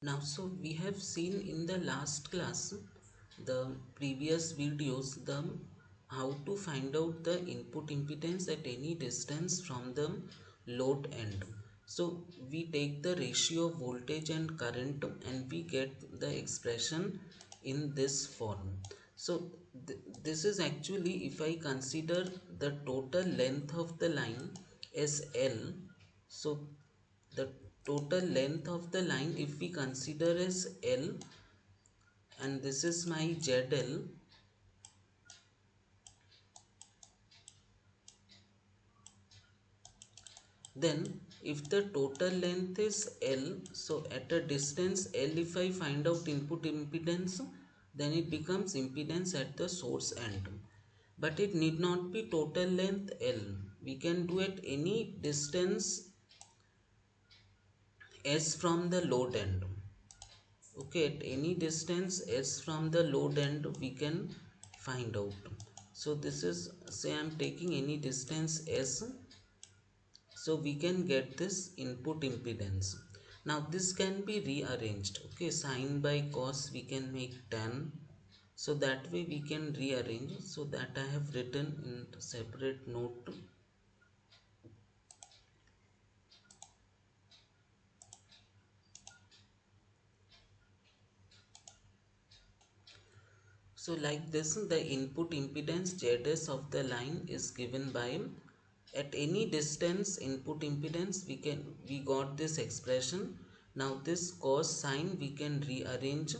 Now, so we have seen in the last class, the previous videos, the how to find out the input impedance at any distance from the load end. So we take the ratio of voltage and current and we get the expression in this form. So this is actually, if I consider the total length of the line as L, so the total length of the line, if we consider as L, and this is my ZL, then if the total length is L, so at a distance L, if I find out input impedance, then it becomes impedance at the source end. But it need not be total length L. We can do at any distance S from the load end. Okay, at any distance S from the load end we can find out. So this is, say I am taking any distance S, so we can get this input impedance. Now this can be rearranged. Okay, sine by cos we can make tan, so that way we can rearrange. So that I have written in separate note. So like this, the input impedance ZS of the line is given by, at any distance input impedance, we got this expression. Now this cos sine we can rearrange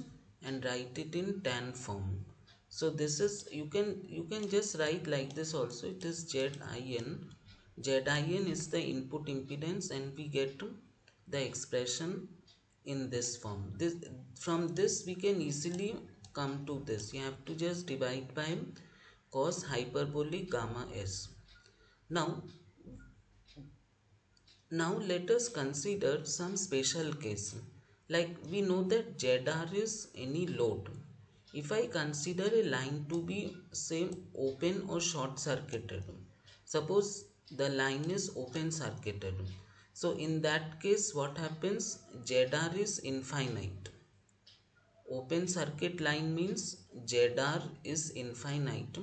and write it in tan form. So this is, you can just write like this also. It is ZIN. ZIN is the input impedance and we get the expression in this form. This, from this we can easily come to this. You have to just divide by cos hyperbolic gamma s. Now now let us consider some special case. Like we know that ZR is any load. If I consider a line to be, say, open or short circuited, suppose the line is open circuited, so in that case what happens, ZR is infinite. Open circuit line means ZR is infinite.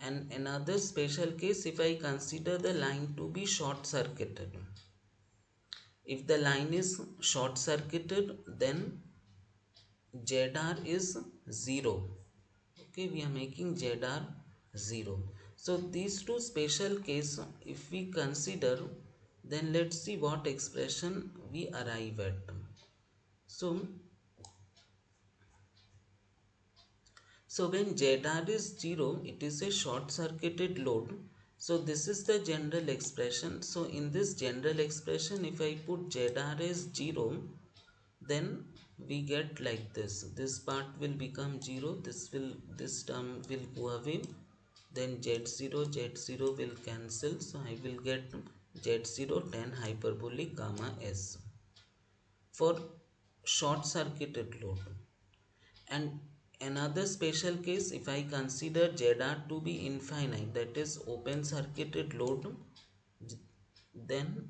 And another special case, if I consider the line to be short circuited. If the line is short circuited, then ZR is 0. Okay, we are making ZR 0. So these two special cases, if we consider, then let's see what expression we arrive at. So So when ZR is 0, it is a short circuited load. So this is the general expression. So in this general expression, if I put ZR as 0, then we get like this. This part will become 0. This term will go away. Then Z0 will cancel. So I will get Z0 tan hyperbolic gamma S for short circuited load. And another special case, if I consider ZR to be infinite, that is open circuited load, then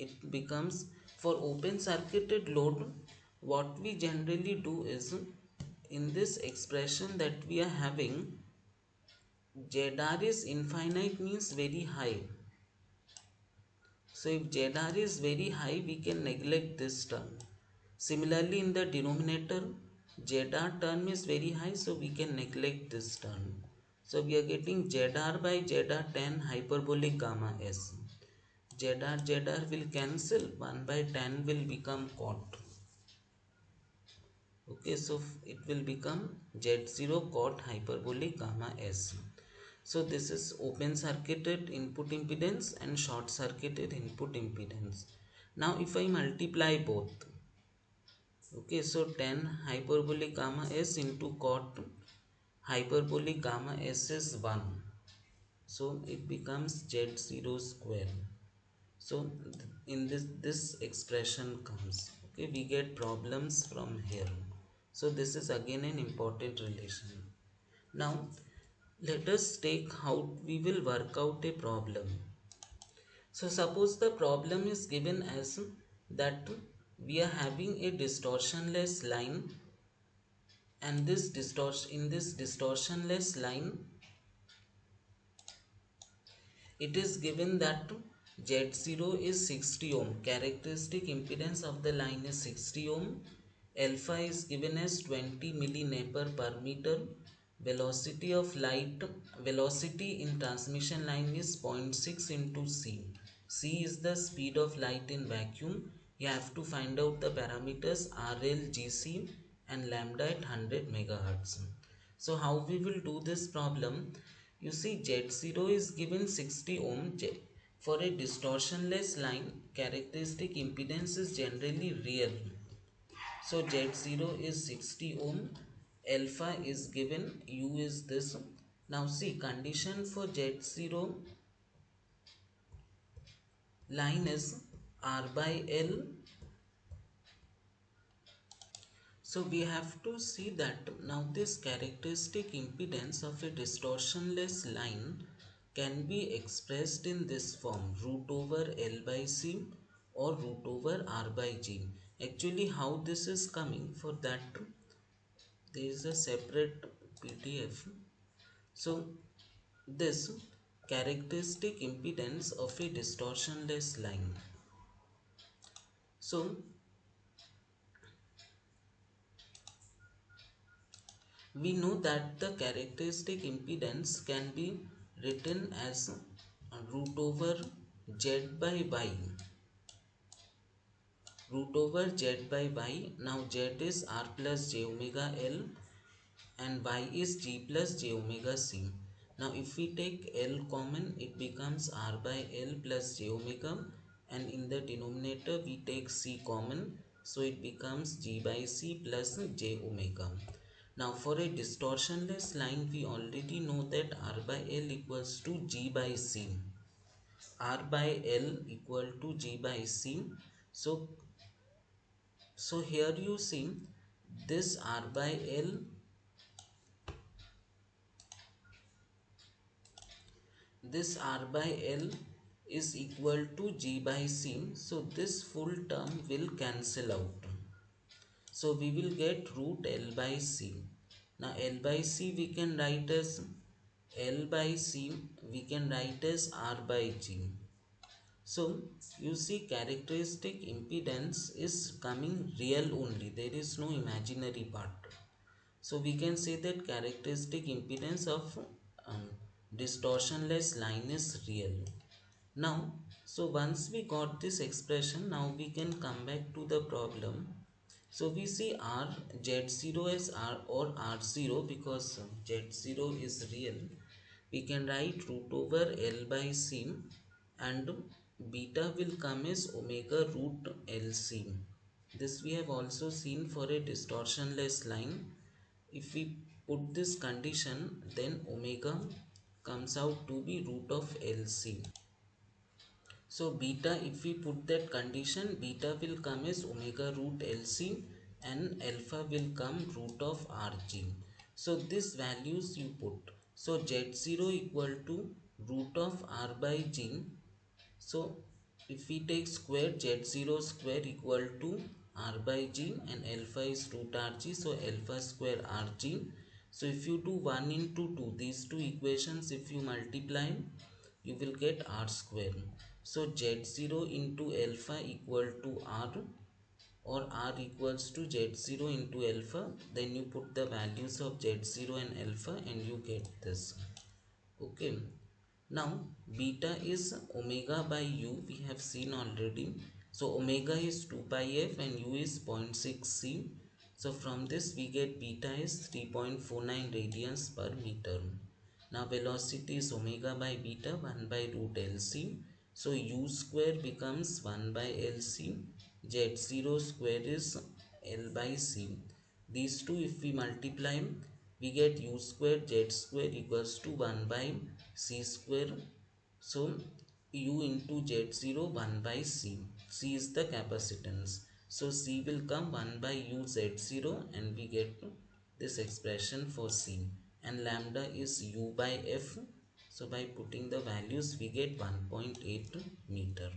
it becomes, for open circuited load, what we generally do is, in this expression that we are having, ZR is infinite means very high. So if ZR is very high, we can neglect this term. Similarly, in the denominator, ZR term is very high, so we can neglect this term. So we are getting ZR by ZR tan hyperbolic gamma S. ZR will cancel, 1 by tan will become cot. Okay, so it will become Z0 cot hyperbolic gamma S. So this is open circuited input impedance and short circuited input impedance. Now if I multiply both, okay, so tan hyperbolic gamma S into cot hyperbolic gamma S is 1. So it becomes Z0 square. So in this expression comes. Okay, we get problems from here. So this is again an important relation. Now let us take how we will work out a problem. So suppose the problem is given as that we are having a distortionless line, and this distortionless line, it is given that Z0 is 60 ohm. Characteristic impedance of the line is 60 ohm. Alpha is given as 20 milliampere per meter. Velocity of light, velocity in transmission line is 0.6 into c. C is the speed of light in vacuum. You have to find out the parameters RL, GC and lambda at 100 megahertz. So how we will do this problem? You see, Z0 is given 60 ohm. For a distortionless line, characteristic impedance is generally real. So Z0 is 60 ohm. Alpha is given, U is this. Now see, condition for Z0 line is R by L. So we have to see that now this characteristic impedance of a distortionless line can be expressed in this form, root over L by C or root over R by G. Actually, how this is coming, for that there is a separate PDF. So this characteristic impedance of a distortionless line. So we know that the characteristic impedance can be written as root over Z by Y. Root over Z by Y. Now Z is R plus J omega L and Y is G plus J omega C. Now if we take L common, it becomes R by L plus J omega, and in the denominator we take C common, so it becomes G by C plus J omega. Now for a distortionless line, we already know that R by L equals to G by C. R by L equal to G by C. So here you see this R by L, this R by L is equal to G by C. So this full term will cancel out. So we will get root L by C. Now L by C we can write as L by C, we can write as R by G. So you see, characteristic impedance is coming real only. There is no imaginary part. So we can say that characteristic impedance of distortionless line is real. Now, so once we got this expression, now we can come back to the problem. So we see R, Z0 as R or R0, because Z0 is real. We can write root over L by C, and beta will come as omega root LC. This we have also seen for a distortionless line. If we put this condition, then omega comes out to be root of LC. So beta, if we put that condition, beta will come as omega root LC and alpha will come root of RG. So these values you put. So Z0 equal to root of R by G. So if we take square, Z0 square equal to R by G, and alpha is root RG, so alpha square RG. So if you do 1 into 2, these two equations if you multiply, you will get R square. So Z0 into alpha equal to R, or R equals to Z0 into alpha. Then you put the values of Z0 and alpha and you get this. Okay. Now beta is omega by U, we have seen already. So omega is 2 pi f and U is 0.6 c. So from this we get beta is 3.49 radians per meter. Now velocity is omega by beta 1 by root LC. So U square becomes 1 by LC. Z0 square is L by C. These two if we multiply, we get U square Z square equals to 1 by C square. So U into Z0 1 by C. C is the capacitance. So C will come 1 by U Z0 and we get this expression for C. And lambda is U by F. So by putting the values we get 1.8 meter.